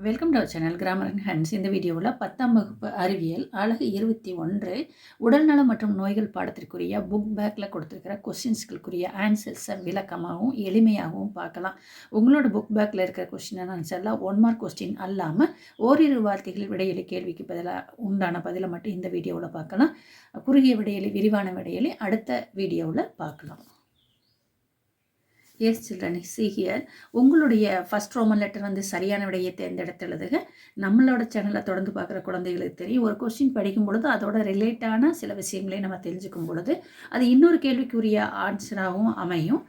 Welcome to our channel grammar and hands. இந்த வீடியோவில் 10ஆம் வகுப்பு அறிவியல் அழகு 21 உடல்நலம் மற்றும் நோய்கள் பாடத்திற்குரிய புக் பேக்கில் கொடுத்துருக்கிற கொஸ்டின்ஸ்களுக்குரிய ஆன்சர்ஸை விளக்கமாகவும் எளிமையாகவும் பார்க்கலாம். உங்களோட புக் பேக்கில் இருக்கிற கொஸ்டின் ஆன்சர்லாம் 1 மார்க் கொஸ்டின் அல்லாமல் ஓரிரு வார்த்தைகள் விடையெளி கேள்விக்கு பதிலாக உண்டான பதிலை மட்டும் இந்த வீடியோவில் பார்க்கலாம். குறுகிய விடையெளி விரிவான விடையெளி அடுத்த வீடியோவில் பார்க்கலாம். Yes children, see here. உங்களுடைய ஃபஸ்ட் ரோமன் லெட்டர் வந்து சரியான விடையை தேர்ந்தெடுத்து எழுதுக. நம்மளோட சேனலை தொடர்ந்து பார்க்குற குழந்தைகளுக்கு தெரியும், ஒரு கொஸ்டின் படிக்கும் பொழுது அதோட ரிலேட்டான சில விஷயங்களையும் நம்ம தெரிஞ்சுக்கும் பொழுது அது இன்னொரு கேள்விக்குரிய ஆன்சராகவும் அமையும்.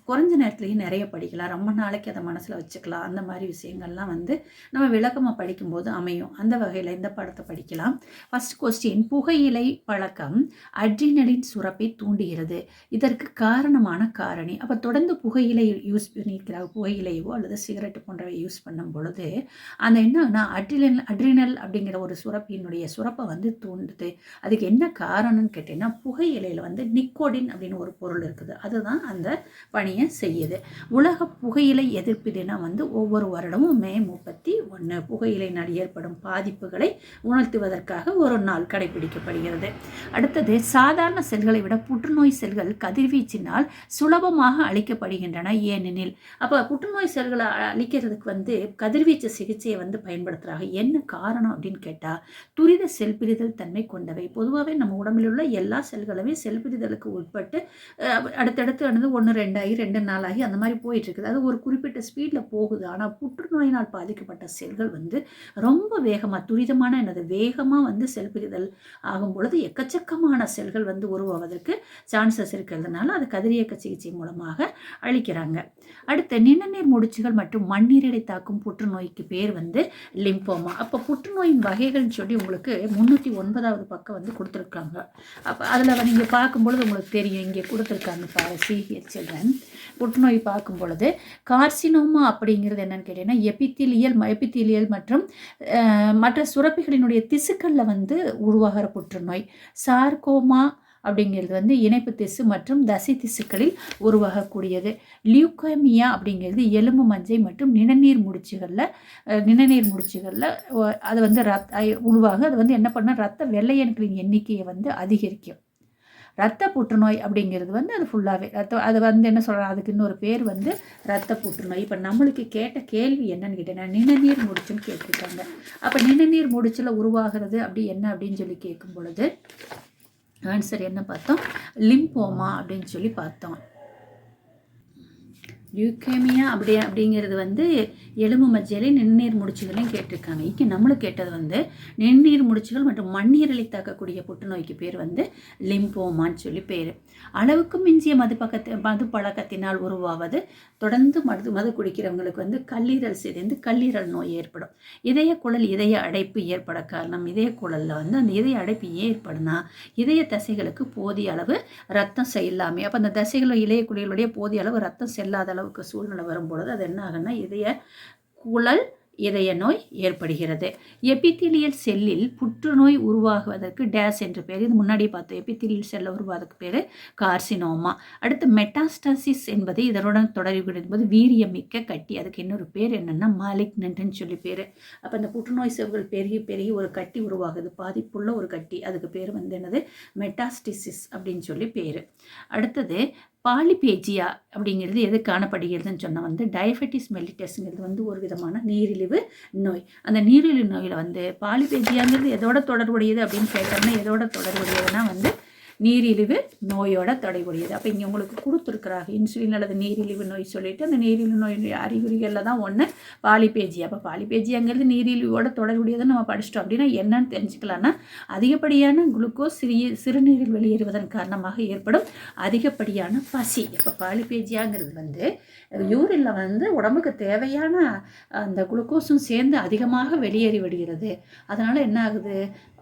குறைஞ்ச நேரத்துலையும் நிறைய படிக்கலாம், ரொம்ப நாளைக்கு அதை மனசில் வச்சுக்கலாம். அந்த மாதிரி விஷயங்கள்லாம் வந்து நம்ம விளக்கமாக படிக்கும்போது அமையும். அந்த வகையில் இந்த பாடத்தை படிக்கலாம். ஃபஸ்ட் கொஸ்டின், புகையிலை பழக்கம் அட்ரினலின் சுரப்பை தூண்டுகிறது. இதற்கு காரணமான காரணி. அப்போ தொடர்ந்து புகையிலை யூஸ் பண்ணியிருக்கிறாங்க, புகையிலையோ அல்லது சிகரெட்டு போன்றவை யூஸ் பண்ணும் பொழுது அந்த என்னன்னா அட்ரினல் அப்படிங்கிற ஒரு சுரப்பினுடைய சுரப்பை வந்து தூண்டுது. அதுக்கு என்ன காரணம்னு கேட்டீங்கன்னா, புகையிலையில் வந்து நிக்கோடின் அப்படின்னு ஒரு பொருள் இருக்குது, அதுதான் அந்த பணியை செய்யுது. உலக புகையிலை எதிர்ப்பு தினம் வந்து ஒவ்வொரு வருடமும் மே 31 புகையிலையினால் ஏற்படும் பாதிப்புகளை உணர்த்துவதற்காக ஒரு நாள் கடைபிடிக்கப்படுகிறது. அடுத்தது, சாதாரண செல்களை விட புற்றுநோய் செல்கள் கதிர்வீச்சினால் சுலபமாக அழிக்கப்படுகின்றன. ஏனெனில் அப்போ புற்றுநோய் செல்களை அழிக்கிறதுக்கு வந்து கதிர்வீச்சு சிகிச்சையை வந்து பயன்படுத்துகிறாங்க. என்ன காரணம் அப்படின்னு கேட்டால், துரித செல் பிரிதல் தன்மை கொண்டவை. பொதுவாகவே நம்ம உடம்பில் உள்ள எல்லா செல்களுமே செல் பிரிதலுக்கு உட்பட்டு அடுத்தடுத்து வந்து 1 2 ஆகி 2 4 ஆகி அந்த மாதிரி போயிட்டு இருக்குது. அது ஒரு குறிப்பிட்ட ஸ்பீடில் போகுது. ஆனால் புற்றுநோயினால் பாதிக்கப்பட்ட செல்கள் வந்து ரொம்ப வேகமாக துரிதமான வேகமாக வந்து செல் பிரிதல் ஆகும் பொழுது எக்கச்சக்கமான செல்கள் வந்து உருவாவதற்கு சான்சஸ் இருக்கிறதுனால அது கதிரியக்க சிகிச்சை மூலமாக அழிக்கிறாங்க. அடுத்து, நிணநீர் முடிச்சுகள் மற்றும் மண்ணீரலை தாக்கும் புற்றுநோய்க்கு பேர் வந்து லிம்போமா. அப்போ புற்றுநோயின் வகைகள்னு சொல்லி உங்களுக்கு 309வது பக்கம் வந்து கொடுத்துருக்காங்க. அப்போ அதில் நீங்கள் பார்க்கும்பொழுது உங்களுக்கு தெரியும், இங்கே கொடுத்துருக்காங்க பாரு, சிஹெச் சில்ட்ரன். புற்றுநோய் பார்க்கும் பொழுது கார்சினோமா அப்படிங்கிறது என்னன்னு கேட்டீங்கன்னா, எபித்தீலியல் மற்றும் மற்ற சுரப்பிகளினுடைய திசுக்களில் வந்து உருவாகிற புற்றுநோய். சார்கோமா அப்படிங்கிறது வந்து இணைப்பு திசு மற்றும் தசை திசுக்களில் உருவாகக்கூடியது. லியூகேமியா அப்படிங்கிறது எலும்பு மஞ்சை மற்றும் நிணநீர் முடிச்சுகளில் அது வந்து உருவாக அது வந்து என்ன பண்ணால் ரத்த வெள்ளையணுக்களின் எண்ணிக்கையை வந்து அதிகரிக்கும். இரத்த புற்றுநோய் அப்படிங்கிறது வந்து அது ஃபுல்லாகவே அது வந்து என்ன சொல்கிறாங்க, அதுக்கு இன்னொரு பேர் வந்து இரத்த புற்றுநோய். இப்போ நம்மளுக்கு கேட்ட கேள்வி என்னன்னு கேட்டேன்னா, நிணநீர் முடிச்சுன்னு கேட்டிருக்காங்க. அப்போ நிணநீர் முடிச்சில் உருவாகிறது அப்படி என்ன அப்படின்னு சொல்லி கேட்கும் பொழுது ஆன்சர் என்ன பார்த்தோம், லிம்போமா அப்படின்னு சொல்லி பார்த்தோம். லியூகேமியா அப்படிங்கிறது வந்து எலும்பு மஜ்ஜையிலையும் நிணநீர் முடிச்சுகளையும் கேட்டிருக்காங்க. இங்கே நம்மளுக்கு கேட்டது வந்து நிணநீர் முடிச்சுகள் மற்றும் மண்ணீரலை தாக்கக்கூடிய புற்றுநோய்க்கு பேர் வந்து லிம்போமான்னு சொல்லி பேர். அளவுக்கு மிஞ்சிய மது பழக்கத்தினால் உருவாவது. தொடர்ந்து மது குடிக்கிறவங்களுக்கு வந்து கல்லீரல் சிதைந்து கல்லீரல் நோய் ஏற்படும். இதய அடைப்பு ஏற்பட காரணம், இதய குழலில் வந்து அந்த இதய அடைப்பு ஏற்படுனா இதய தசைகளுக்கு போதிய அளவு ரத்தம் செல்லாமே. அப்போ அந்த தசைகள் இதய குழிகளுடைய போதிய அளவு ரத்தம் செல்லாத அளவுக்கு சூழ்நிலை வரும்பொழுது அது என்ன ஆகுன்னா இதய நோய் ஏற்படுகிறது. எபித்தீலியல் செல்லில் புற்றுநோய் உருவாகுவதற்கு டேஸ் என்று பேர். இது முன்னாடி பார்த்தோம், எபித்தீலியல் செல்லில் உருவாவதற்கு பேர் கார்சினோமா. அடுத்து, மெட்டாஸ்டாசிஸ் என்பது இதனுடன் தொடர்பு வீரியமிக்க கட்டி. அதுக்கு இன்னொரு பேர் என்னென்னா மாலிக்னன்ட்னு சொல்லி பேர். அப்போ இந்த புற்றுநோய் செல்கள் பெருகி ஒரு கட்டி உருவாகுது, பாதிப்புள்ள ஒரு கட்டி. அதுக்கு பேர் வந்து என்னது, மெட்டாஸ்டிசிஸ் அப்படின்னு சொல்லி பேர். அடுத்தது, பாலிபேஜியா அப்படிங்கிறது எது காணப்படுகிறதுன்னு சொன்னால் வந்து டயபெட்டிஸ் மெல்லிட்டஸ்ங்கிறது வந்து ஒரு விதமான நீரிழிவு நோய். அந்த நீரிழிவு நோயில் வந்து பாலிபேஜியாங்கிறது எதோட தொடர்புடையது அப்படின்னு கேட்டோம்னா, எதோட தொடர்புடையதுன்னா வந்து நீரிழிவு நோயோட தொடர்புடையது. அப்போ இங்கே உங்களுக்கு கொடுத்துருக்குறாங்க இன்சுலின் அல்லது நீரிழிவு நோய் சொல்லிட்டு, அந்த நீரிழிவு நோயினுடைய அறிகுறிகளில் தான் ஒன்று பாலிபேஜியா. அப்போ பாலிபேஜியாங்கிறது நீரிழிவோட தொடர்புடையதுன்னு நம்ம படிச்சிட்டோம். அப்படின்னா என்னன்னு தெரிஞ்சுக்கலாம்னா, அதிகப்படியான குளுக்கோஸ் சிறுநீரில் வெளியேறுவதன் காரணமாக ஏற்படும் அதிகப்படியான பசி. இப்போ பாலிபேஜியாங்கிறது வந்து யூரினில் வந்து உடம்புக்கு தேவையான அந்த குளுக்கோஸும் சேர்ந்து அதிகமாக வெளியேறி விடுகிறது. அதனால் என்ன ஆகுது,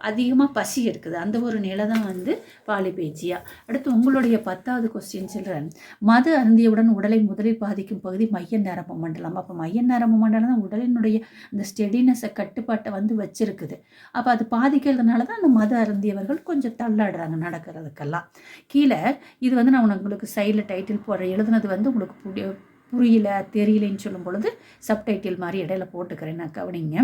அதிகமாக பசி எடுக்குது. அந்த ஒரு நிலை தான் வந்து பாலிபேஜியா. அடுத்து, உங்களுடைய 10வது கொஸ்டின் சில்ட்ரன், மது அருந்தியவுடன் உடலை முதலில் பாதிக்கும் பகுதி மைய நரம்பு மண்டலம். அப்போ மைய நரம்பு மண்டலம் தான் உடலினுடைய அந்த ஸ்டெடினஸை கட்டுப்பாட்டை வந்து வச்சிருக்குது. அப்போ அது பாதிக்கிறதுனால தான் அந்த மது அருந்தியவர்கள் கொஞ்சம் தள்ளாடுறாங்க நடக்கிறதுக்கெல்லாம். கீழே இது வந்து நான் உங்களுக்கு சைடில் டைட்டில் போடுற எழுதுனது வந்து உங்களுக்கு புரியல தெரியலன்னு சொல்லும் பொழுது சப்டைட்டில் மாதிரி இடையில போட்டுக்கிறேன், நான் கவனிங்க.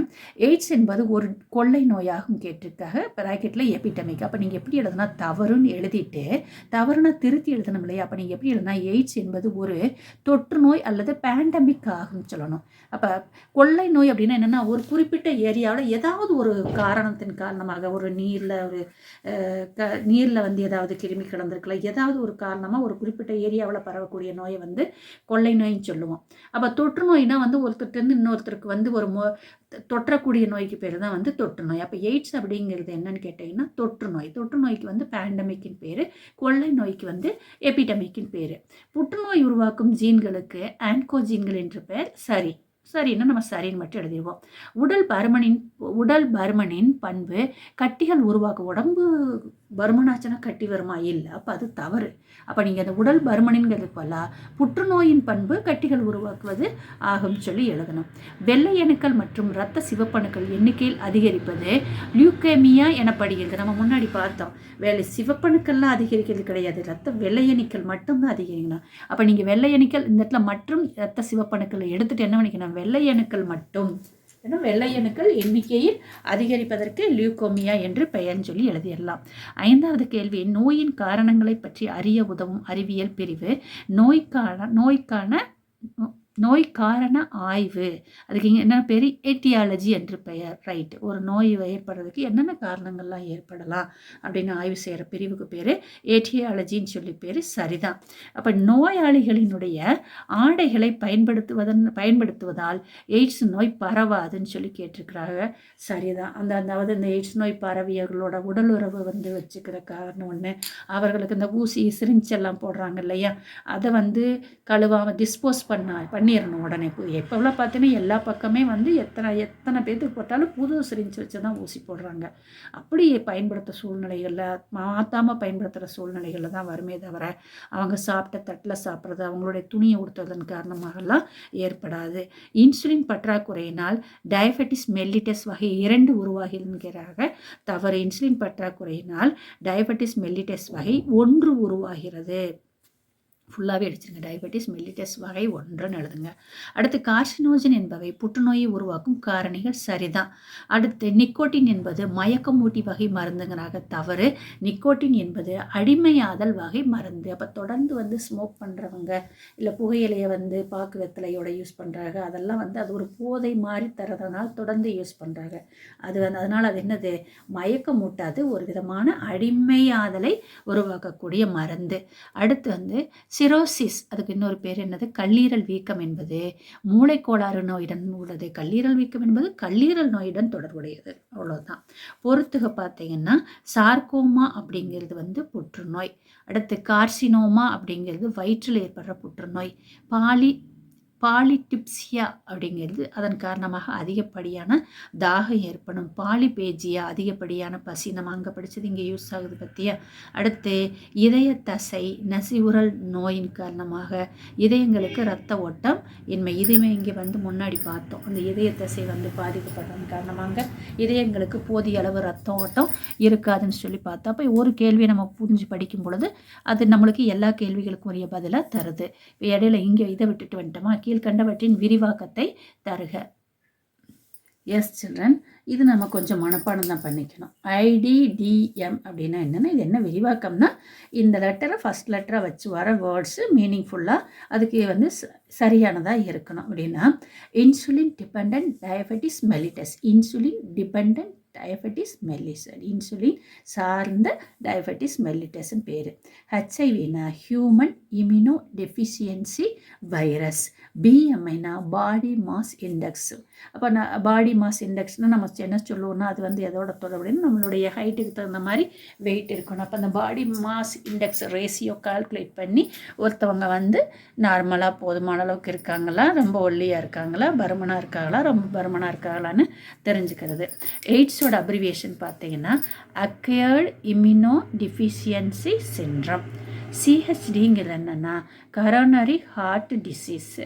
எய்ட்ஸ் என்பது ஒரு கொள்ளை நோயாகும் கேட்டிருக்காக ப்ராக்கெட்டில் எபிடமிக். அப்போ நீங்கள் எப்படி எழுதுனா தவறுன்னு எழுதிட்டு தவறுனா திருத்தி எழுதணும் இல்லையா? அப்போ நீங்கள் எப்படி எழுதுனா எய்ட்ஸ் என்பது ஒரு தொற்று நோய் அல்லது பேண்டமிக் ஆகும்னு சொல்லணும். அப்போ கொள்ளை நோய் அப்படின்னா என்னென்னா ஒரு குறிப்பிட்ட ஏரியாவில் ஏதாவது ஒரு காரணத்தின் காரணமாக ஒரு நீரில் வந்து ஏதாவது கிருமி கலந்துருக்கலாம், ஏதாவது ஒரு காரணமாக ஒரு குறிப்பிட்ட ஏரியாவில் பரவக்கூடிய நோயை வந்து கொள்ளை நோயின்னு சொல்லுவோம். அப்போ தொற்று நோய்னா வந்து ஒருத்தர்கிட்டருந்து இன்னொருத்தருக்கு வந்து ஒரு தொற்றக்கூடிய நோய்க்கு பேர் தான் வந்து தொற்று நோய். அப்போ எய்ட்ஸ் அப்படிங்கிறது என்னன்னு கேட்டிங்கன்னா தொற்று நோய். தொற்று நோய்க்கு வந்து பேண்டமிக்கின் பேர், கொள்ளை நோய்க்கு வந்து எபிடமிக்கின் பேர். புற்றுநோய் உருவாக்கும் ஜீன்களுக்கு ஆன்கோஜீன்கள் என்று பெயர். சரின்னா நம்ம சரின்னு மட்டும் எழுதிடுவோம். உடல் பருமனின் பண்பு கட்டிகள் உருவாக்க. உடம்பு பருமனாச்சுன்னா கட்டி வருமா? இல்லை, அப்போ அது தவறு. அப்போ நீங்கள் அந்த உடல் பருமனின்கிறது போல புற்றுநோயின் பண்பு கட்டிகள் உருவாக்குவது ஆகும் சொல்லி எழுதணும். வெள்ளை அணுக்கள் மற்றும் இரத்த சிவப்பணுக்கள் எண்ணிக்கையில் அதிகரிப்பது லியூகேமியா எனப்படுகிறது. நம்ம முன்னாடி பார்த்தோம், சிவப்பணுக்கள்லாம் அதிகரிக்கிறது கிடையாது, இரத்த வெள்ளையணுக்கள் மட்டும்தான் அதிகரிக்கணும். அப்போ நீங்கள் வெள்ளையணுக்கள் இந்த இடத்துல மற்றும் இரத்த சிவப்பணுக்களை எடுத்துகிட்டு என்ன பண்ணிக்கணும், வெள்ளையணுக்கள் மட்டும், வெள்ளையணுக்கள் எண்ணிக்கையில் அதிகரிப்பதற்கு லியூகோமியா என்று பெயர்னு சொல்லி எழுதிடலாம். 5வது கேள்வி, நோயின் காரணங்களை பற்றி அறிய உதவும் அறிவியல் பிரிவு நோய் காரண ஆய்வு. அதுக்கு இங்கே என்ன பேர், எட்டியாலஜி என்று பெயர். ரைட். ஒரு நோய் ஏற்படுறதுக்கு என்னென்ன காரணங்கள்லாம் ஏற்படலாம் அப்படின்னு ஆய்வு செய்கிற பிரிவுக்கு பேர் எட்டியாலஜின்னு சொல்லி பேர். சரிதான். அப்போ நோயாளிகளினுடைய ஆடைகளை பயன்படுத்துவதால் எய்ட்ஸ் நோய் பரவாதுன்னு சொல்லி கேட்டிருக்கிறாங்க. சரிதான். அதாவது இந்த எய்ட்ஸ் நோய் பரவியவர்களோட உடலுறவு வந்து வச்சுக்கிற காரணம் ஒன்று, அவர்களுக்கு இந்த ஊசி சிரிஞ்செல்லாம் போடுறாங்க இல்லையா, அதை வந்து கழுவாமல் டிஸ்போஸ் பண்ணிடணும் உடனே. எப்போல்லாம் பார்த்தீங்கன்னா எல்லா பக்கமே வந்து எத்தனை பேர்த்துக்கு போட்டாலும் புது சிரிஞ்சு வச்சு தான் ஊசி போடுறாங்க. அப்படி பயன்படுத்த சூழ்நிலைகளில் மாற்றாமல் பயன்படுத்துகிற சூழ்நிலைகளில் தான் வருமே தவிர அவங்க சாப்பிட்ட தட்டில் சாப்பிட்றது, அவங்களுடைய துணியை உடுத்துவதன் காரணமாகலாம் ஏற்படாது. இன்சுலின் பற்றாக்குறையினால் டயபெட்டிஸ் மெல்லிட்டஸ் வகை 2 உருவாகிறாங்க. தவறு. இன்சுலின் பற்றாக்குறையினால் டயபெட்டிஸ் மெல்லிட்டஸ் வகை 1 உருவாகிறது. ஃபுல்லாகவே அடிச்சிருங்க. டயபெட்டிஸ் மெல்லிட்டஸ் வகை 1ன்னு எழுதுங்க. அடுத்து கார்சினோஜன் என்பவை புற்றுநோயை உருவாக்கும் காரணிகள். சரிதான். அடுத்து நிக்கோட்டின் என்பது மயக்கமூட்டி வகை மருந்துங்கிறாங்க. தவறு. நிக்கோட்டின் என்பது அடிமையாதல் வகை மருந்து. அப்போ தொடர்ந்து வந்து ஸ்மோக் பண்ணுறவங்க, இல்லை புகையிலையை வந்து பாக்கு வெத்தலையோட யூஸ் பண்ணுறாங்க, அதெல்லாம் வந்து அது ஒரு போதை மாதிரி தரதுனால தொடர்ந்து யூஸ் பண்ணுறாங்க. அதனால் அது என்னது, மயக்கமூட்டாது, ஒரு விதமான அடிமையாதலை உருவாக்கக்கூடிய மருந்து. அடுத்து வந்து சிரோசிஸ், அதுக்கு இன்னொரு பேர் என்னது, கல்லீரல் வீக்கம் என்பது மூளைக்கோளாறு நோயுடன் உள்ளது. கல்லீரல் வீக்கம் என்பது கல்லீரல் நோயுடன் தொடர்புடையது. அவ்வளோதான். பொறுத்துக பார்த்தீங்கன்னா சார்கோமா அப்படிங்கிறது வந்து புற்றுநோய். அடுத்து கார்சினோமா அப்படிங்கிறது வயிற்றில் ஏற்படுற புற்றுநோய். பாலிடிப்சியா அப்படிங்கிறது அதன் காரணமாக அதிகப்படியான தாகம் ஏற்படும். பாலிபேஜியா அதிகப்படியான பசி. நம்ம அங்கே படித்தது இங்கே யூஸ் ஆகுது பற்றியா. அடுத்து இதய தசை நசிவுறல் நோயின் காரணமாக இதயங்களுக்கு இரத்த ஓட்டம் இன்மை. இதுவே இங்கே வந்து முன்னாடி பார்த்தோம். அந்த இதய தசை வந்து பாதிக்கப்படுறதன் காரணமாக இதயங்களுக்கு போதிய அளவு இரத்த ஓட்டம் இருக்காதுன்னு சொல்லி பார்த்தோம். அப்போ ஒரு கேள்வியை நம்ம புரிஞ்சு படிக்கும் பொழுது அது நம்மளுக்கு எல்லா கேள்விகளுக்கும் உரிய பதிலாக தருது. இடையில இங்கே இதை விட்டுட்டு வந்துட்டோமா, கீழ்கண்டவற்றின் விரிவாக்கத்தை தருக. எஸ் சில்ட்ரன், இது நம்ம கொஞ்சம் மனப்பாடம் தான் பண்ணிக்கணும். IDDM அப்படின்னா என்னென்னா, இது என்ன விரிவாக்கம்னா, இந்த லெட்டரை ஃபஸ்ட் லெட்டராக வச்சு வர வேர்ட்ஸு மீனிங்ஃபுல்லாக அதுக்கு வந்து சரியானதாக இருக்கணும். அப்படின்னா insulin depend diabetes mellitus. Insulin depend diabetes mellitus, insulin சார்ந்த டயபெட்டிஸ் மெல்லிட்டஸ்ன்னு பேர். ஹெச்ஐவினா ஹியூமன் இம்யூனோ டெஃபிஷியன்சி வைரஸ். BMIனா பாடி மாஸ் இண்டெக்ஸ். அப்போ பாடி மாஸ் இண்டெக்ஸ்னால் நம்ம என்ன சொல்லுவோம்னா, அது வந்து எதோட தொடர்புன்னு நம்மளுடைய ஹைட்டுக்கு தகுந்த மாதிரி வெயிட் இருக்கணும். அப்போ அந்த பாடி மாஸ் இண்டெக்ஸ் ரேஷியோ கால்குலேட் பண்ணி ஒருத்தவங்க வந்து நார்மலாக போதுமான அளவுக்கு இருக்காங்களா, ரொம்ப ஒல்லியாக இருக்காங்களா, பருமனாக இருக்காங்களா, ரொம்ப பருமனாக இருக்காங்களான்னு தெரிஞ்சுக்கிறது. எய்ட்ஸோட அப்ரிவியேஷன் பார்த்தீங்கன்னா அக்வயர்டு இம்யூனோ டெஃபிஷியன்சி சிண்ட்ரம். சிஹெச்டிங்கிறது என்னென்னா கரோனரி ஹார்ட் டிசீஸு.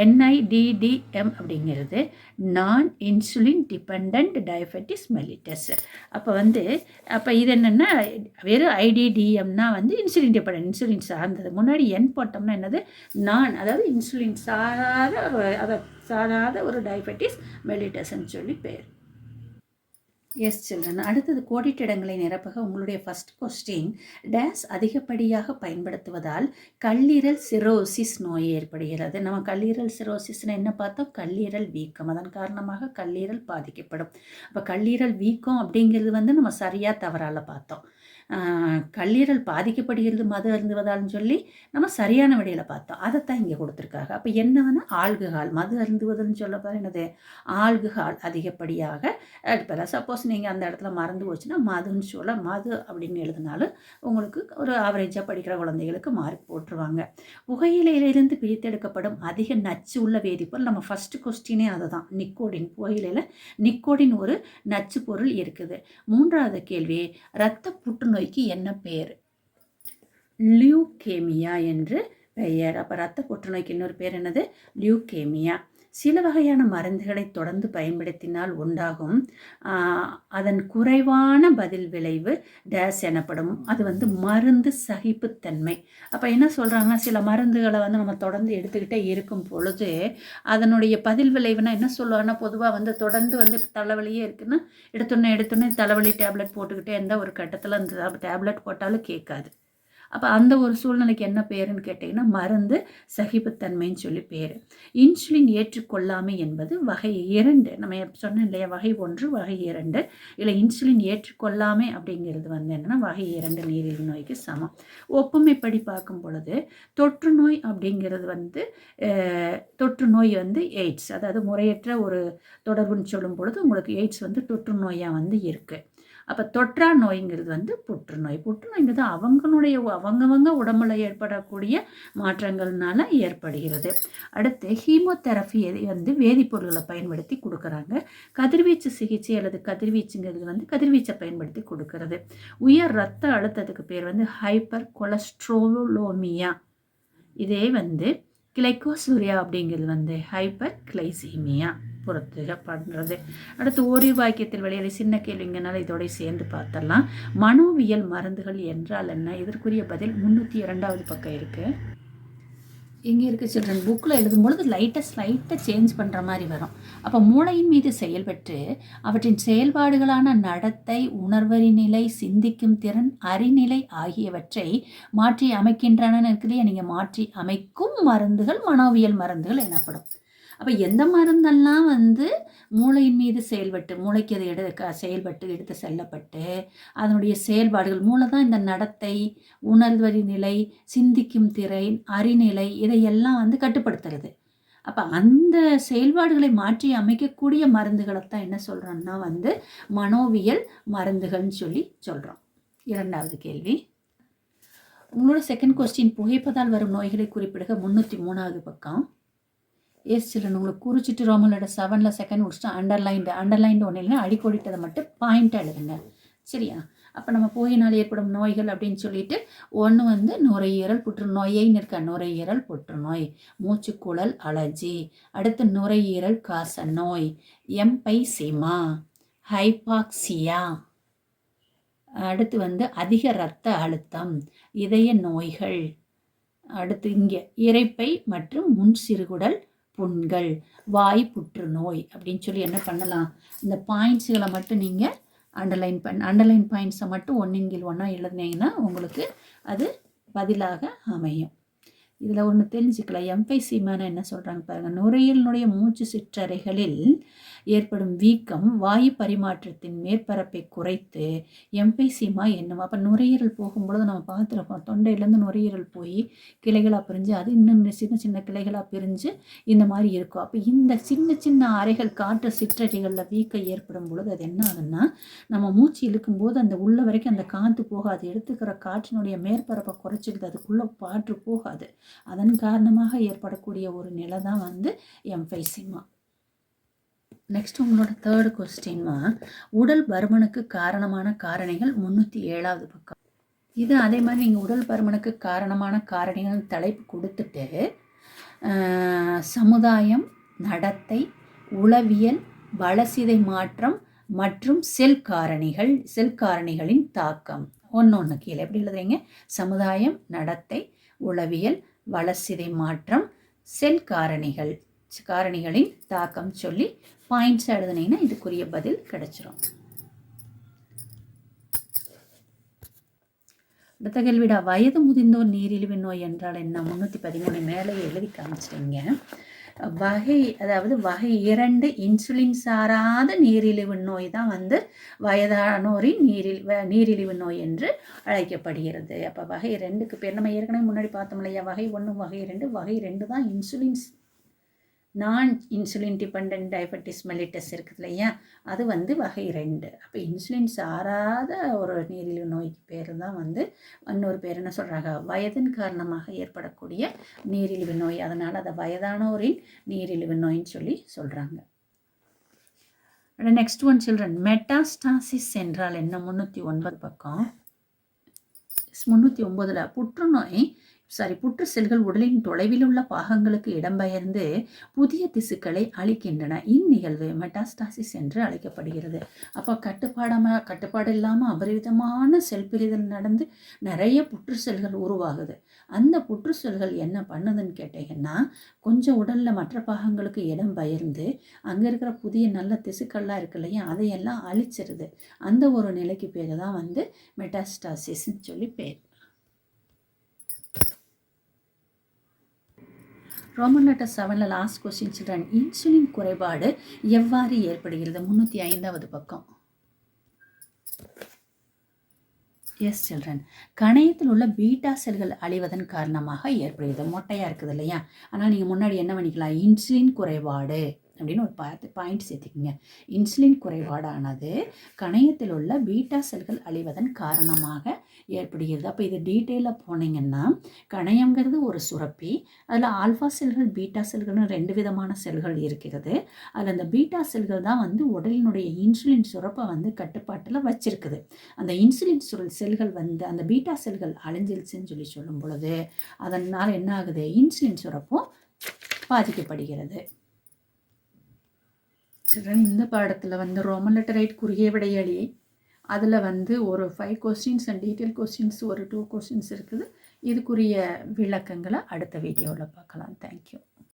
NIDDM அப்படிங்கிறது நான் இன்சுலின் டிபெண்ட் டயபெட்டிஸ் மெலிட்டஸ். அப்போ இது என்னென்னா வெறும் IDDMனா இன்சுலின் டிபெண்ட், இன்சுலின் சார்ந்தது. முன்னாடி என் போட்டோம்னா என்னது நான், அதாவது இன்சுலின் சாராத ஒரு டயபெட்டிஸ் மெலிட்டஸ்ன்னு சொல்லி பேர். Yes children. அடுத்தது கோடிட்டிடங்களை நிரப்புக. உங்களுடைய ஃபர்ஸ்ட் கொஸ்டின், டேஸ் அதிகப்படியாக பயன்படுத்துவதால் கல்லீரல் சிரோசிஸ் நோய் ஏற்படுகிறது. நம்ம கல்லீரல் சிரோசிஸ்னால் என்ன பார்த்தோம்? கல்லீரல் வீக்கம். அதன் காரணமாக கல்லீரல் பாதிக்கப்படும். அப்போ கல்லீரல் வீக்கம் அப்படிங்கிறது நம்ம சரியாக தவறால பார்த்தோம். கல்லீரல் பாதிக்கப்படுகிறது மது அருந்துவதால்னு சொல்லி நம்ம சரியான வழியில் பார்த்தோம். அதைத்தான் இங்கே கொடுத்துருக்காங்க. அப்போ என்னன்னா ஆல்கஹால், மது அருந்துவதுன்னு சொல்ல போகிற என்னது ஆல்கஹால் அதிகப்படியாக எடுப்பதில்லை. சப்போஸ் நீங்கள் அந்த இடத்துல மறந்து போச்சுன்னா மதுன்னு சொல்ல மது அப்படின்னு எழுதினாலும் உங்களுக்கு ஒரு ஆவரேஜாக படிக்கிற குழந்தைகளுக்கு மார்க் போட்டுருவாங்க. புகையிலையிலிருந்து பிரித்தெடுக்கப்படும் அதிக நச்சு உள்ள வேதிப்பொருள், நம்ம ஃபஸ்ட்டு கொஸ்டினே அதுதான், நிக்கோடின். புகையிலையில் நிக்கோடின் ஒரு நச்சு பொருள் இருக்குது. மூன்றாவது கேள்வி, இரத்த புற்றுநோய்க்கு என்ன பேர்? லியூகேமியா என்று பெயர். அப்போ இரத்த புற்றுநோய்க்கு இன்னொரு பேர் என்னது? லியூகேமியா. சில வகையான மருந்துகளை தொடர்ந்து பயன்படுத்தினால் உண்டாகும் அதன் குறைவான பதில் விளைவு டேஸ் எனப்படும். அது மருந்து சகிப்புத்தன்மை. அப்போ என்ன சொல்கிறாங்கன்னா, சில மருந்துகளை நம்ம தொடர்ந்து எடுத்துக்கிட்டே இருக்கும் பொழுது அதனுடைய பதில் விளைவுனா என்ன சொல்லுவாங்கன்னா, பொதுவாக தொடர்ந்து தலைவலியே இருக்குன்னா எடுத்தோன்னே தலைவலி டேப்லெட் போட்டுக்கிட்டே இருந்தால் ஒரு கட்டத்தில் அந்த டேப்லெட் போட்டாலும் கேட்காது. அப்போ அந்த ஒரு சூழ்நிலைக்கு என்ன பேருன்னு கேட்டிங்கன்னா மருந்து சகிப்புத்தன்மைன்னு சொல்லி பேர். இன்சுலின் ஏற்றுக்கொள்ளாமை என்பது வகை 2. நம்ம சொன்னோம் இல்லையா, வகை 1 வகை 2. இல்லை இன்சுலின் ஏற்றுக்கொள்ளாமை அப்படிங்கிறது என்னென்னா வகை 2 நீரிழிவு நோய்க்கு சமம். ஒப்புமைப்படி பார்க்கும் பொழுது தொற்று நோய் அப்படிங்கிறது தொற்று நோய் எய்ட்ஸ், அதாவது முறையற்ற ஒரு தொடர்புன்னு சொல்லும் பொழுது உங்களுக்கு எய்ட்ஸ் தொற்று நோயாக இருக்குது. அப்போ தொற்றா நோய்ங்கிறது புற்றுநோய். புற்றுநோய்ங்கிறது அவங்கவங்க உடம்புல ஏற்படக்கூடிய மாற்றங்கள்னால ஏற்படுகிறது. அடுத்து ஹீமோதெரப்பி வேதிப்பொருள்களை பயன்படுத்தி கொடுக்குறாங்க. கதிர்வீச்சு சிகிச்சை அல்லது கதிர்வீச்சுங்கிறது கதிர்வீச்சை பயன்படுத்தி கொடுக்கறது. உயர் இரத்த அழுத்தத்துக்கு பேர் ஹைப்பர் கொலஸ்ட்ரோலோமியா. இதே கிளைக்கோசூரியா அப்படிங்கிறது ஹைப்பர் கிளைசீமியா பொறுத்து பண்ணுறது. அடுத்து ஓரிரு வாக்கியத்தில் விளையாடி சின்ன கேள்விங்கனால இதோட சேர்ந்து பார்த்தரலாம். மனோவியல் மருந்துகள் என்றால் என்ன? இதற்குரிய பதில் 302வது பக்கம் இருக்குது. இங்கே இருக்க சில்ட்ரன் புக்கில் எழுதும்பொழுது ஸ்லைட்டாக சேஞ்ச் பண்ணுற மாதிரி வரும். அப்போ மூளையின் மீது செயல்பட்டு அவற்றின் செயல்பாடுகளான நடத்தை, உணர்வறி நிலை, சிந்திக்கும் திறன், அறிநிலை ஆகியவற்றை மாற்றி அமைக்கின்றன இருக்குல்லையா, நீங்கள் மாற்றி அமைக்கும் மருந்துகள் மனோவியல் மருந்துகள் எனப்படும். அப்போ எந்த மருந்தெல்லாம் மூளையின் மீது செயல்பட்டு மூளைக்கு அது செயல்பட்டு எடுத்து செல்லப்பட்டு அதனுடைய செயல்பாடுகள், மூளை தான் இந்த நடத்தை, உணர்வறி நிலை, சிந்திக்கும் திறன், அறிநிலை இதையெல்லாம் கட்டுப்படுத்துறது. அப்போ அந்த செயல்பாடுகளை மாற்றி அமைக்கக்கூடிய மருந்துகளைத்தான் என்ன சொல்கிறோன்னா மனோவியல் மருந்துகள்னு சொல்லி சொல்கிறோம். 2வது கேள்வி, உங்களோட செகண்ட் கொஸ்டின், புகைப்பதால் வரும் நோய்களை குறிப்பிடுக. 303வது பக்கம். எஸ் சில்ட்ரன், உங்களுக்கு குறிச்சிட்டு ரோமன் லெட்டர் 7ல் செகண்ட் முடிச்சுட்டு அண்டர்லைன்டு ஒன்று இல்லைன்னா அடிக்கோடிட்டதை மட்டும் பாயிண்ட்டாக எழுதுங்க, சரியா? அப்போ நம்ம புகையினால் ஏற்படும் நோய்கள் அப்படின்னு சொல்லிட்டு ஒன்று நுரையீரல் புற்றுநோயின்னு இருக்க, நுரையீரல் புற்றுநோய், மூச்சுக்குழல் அலர்ஜி, அடுத்து நுரையீரல் காச நோய், எம்பைசீமா, ஹைபாக்சியா, அடுத்து அதிக இரத்த அழுத்தம், இதய நோய்கள், அடுத்து இங்கே இரைப்பை மற்றும் முன் சிறுகுடல் புண்கள், வாய் புற்றுநோய் அப்படின்னு சொல்லி என்ன பண்ணலாம், இந்த பாயிண்ட்ஸுகளை மட்டும் நீங்கள் அண்டர்லைன் பாயிண்ட்ஸை மட்டும் 1 எழுதுனீங்கன்னா உங்களுக்கு அது பதிலாக அமையும். இதில் ஒன்று தெரிஞ்சுக்கலாம், எம்பைசீமானா என்ன சொல்கிறாங்க பாருங்கள். நுரையீரலினுடைய மூச்சு சிற்றறைகளில் ஏற்படும் வீக்கம் வாயு பரிமாற்றத்தின் மேற்பரப்பை குறைத்து எம்பைசீமா என்னும். அப்போ நுரையீரல் போகும்பொழுது நம்ம பார்த்துருக்கோம், தொண்டையிலேருந்து நுரையீரல் போய் கிளைகளாக பிரிஞ்சு அது இன்னும் சின்ன சின்ன கிளைகளாக பிரிஞ்சு இந்த மாதிரி இருக்கும். அப்போ இந்த சின்ன சின்ன அறைகள் காற்று சிற்றறைகளில் வீக்கம் ஏற்படும் பொழுது அது என்ன ஆகுதுன்னா, நம்ம மூச்சு இழுக்கும்போது அந்த உள்ள வரைக்கும் அந்த காற்று போகாது, எடுத்துக்கிற காற்றினுடைய மேற்பரப்பை குறைச்சிக்கிது, அதுக்குள்ளே காற்று போகாது. அதன் காரணமாக ஏற்படக்கூடிய ஒரு நிலை தான் எம்பைசீமா. நெக்ஸ்ட் உங்களோட 3rd கொஸ்டின்மா, உடல் பருமனுக்கு காரணமான காரணிகள். 307வது பக்கம். இது அதே மாதிரி நீங்கள் உடல் பருமனுக்கு காரணமான காரணிகள் தலைப்பு கொடுத்துட்டு சமுதாயம், நடத்தை, உளவியல், வளர்சிதை மாற்றம் மற்றும் செல் காரணிகளின் தாக்கம். ஒன்று கீழே எப்படி எழுதுறீங்க? சமுதாயம், நடத்தை, உளவியல், வளர்சிதை மாற்றம், செல் காரணிகளின் தாக்கம் சொல்லி பாயிண்ட்ஸ் எழுதுனீங்கன்னா இதுக்குரிய பதில் கிடைச்சிரும். அடுத்த கேள்விடா, வயது முதிர்ந்தோர் நீரிழிவு நோய் என்றால் என்ன? 313 மேலே எழுதி காமிச்சிட்டீங்க. வகை 2 இன்சுலின் சாராத நீரிழிவு நோய் தான் வயதானோரின் நீரிழிவு நோய் என்று அழைக்கப்படுகிறது. அப்போ வகை 2க்கு பேர் நம்ம ஏற்கனவே முன்னாடி பார்த்தோம் இல்லையா? வகை 1 வகை 2. வகை 2 தான் நான் இன்சுலின் டிபெண்டன்ட் டயபெட்டிஸ் மெலிட்டஸ் இருக்குது இல்லையா? அது வகை 2. அப்போ இன்சுலின் சாராத ஒரு நீரிழிவு நோய்க்கு பேர் தான் இன்னொரு பேர் என்ன சொல்கிறாங்க? வயதின் காரணமாக ஏற்படக்கூடிய நீரிழிவு நோய். அதனால் அதை வயதானோரின் நீரிழிவு நோயின்னு சொல்லி சொல்கிறாங்க. நெக்ஸ்ட் ஒன் சில்ட்ரன், மெட்டாஸ்டாசிஸ் என்றால் என்ன? 309 பக்கம். 309 புற்று செல்கள் உடலின் தொலைவில் உள்ள பாகங்களுக்கு இடம்பெயர்ந்து புதிய திசுக்களை அளிக்கின்றன. இந்நிகழ்வு மெட்டாஸ்டாசிஸ் என்று அழைக்கப்படுகிறது. அப்போ கட்டுப்பாடு இல்லாமல் அபரிவிதமான செல் பிரிதல் நடந்து நிறைய புற்று செல்கள் உருவாகுது. அந்த புற்று செல்கள் என்ன பண்ணுதுன்னு கேட்டீங்கன்னா, கொஞ்சம் உடலில் மற்ற பாகங்களுக்கு இடம் பெயர்ந்து அங்கே இருக்கிற புதிய நல்ல திசுக்கள்லாம் இருக்கு இல்லையா, அதையெல்லாம் அழிச்சிருது. அந்த ஒரு நிலைக்கு பேர் தான் மெட்டாஸ்டாசிஸ்ன்னு சொல்லி பேர். ரோமன் லெட்டர் 7ல் லாஸ்ட் கொஸ்டின் சில்ட்ரன், இன்சுலின் குறைபாடு எவ்வாறு ஏற்படுகிறது? 305வது பக்கம். எஸ் சில்ட்ரன், கணையத்தில் உள்ள பீட்டா செல்கள் அழிவதன் காரணமாக ஏற்படுகிறது. மொட்டையாக இருக்குது இல்லையா? ஆனால் நீங்கள் முன்னாடி என்ன பண்ணிக்கலாம்? இன்சுலின் குறைபாடு அப்படின்னு ஒரு பாயிண்ட் சேர்த்துக்கிங்க. இன்சுலின் குறைபாடானது கணையத்தில் உள்ள பீட்டா செல்கள் அழிவதன் காரணமாக ஏற்படுகிறது. அப்போ இது டீட்டெயிலாக போனீங்கன்னா, கணையங்கிறது ஒரு சுரப்பி. அதில் ஆல்ஃபா செல்கள், பீட்டா செல்கள்னு 2 விதமான செல்கள் இருக்கிறது. அதில் அந்த பீட்டா செல்கள் தான் உடலினுடைய இன்சுலின் சுரப்பை கட்டுப்பாட்டில் வச்சிருக்குது. அந்த இன்சுலின் செல்கள் அந்த பீட்டா செல்கள் அழிஞ்சிருச்சுன்னு சொல்லி சொல்லும் பொழுது அதனால் என்ன ஆகுது? இன்சுலின் சுரப்பும் பாதிக்கப்படுகிறது. இந்த பாடத்தில் ரோமன் லெட்டர் 8 குறுகிய விடையளி, அதில் ஒரு 5 கொஸ்டின்ஸ் அண்ட் டீட்டெயில் கொஸ்டின்ஸ் ஒரு 2 கொஸ்டின்ஸ் இருக்குது. இதுக்குரிய விளக்கங்களை அடுத்த வீடியோவில் பார்க்கலாம். தேங்க்யூ.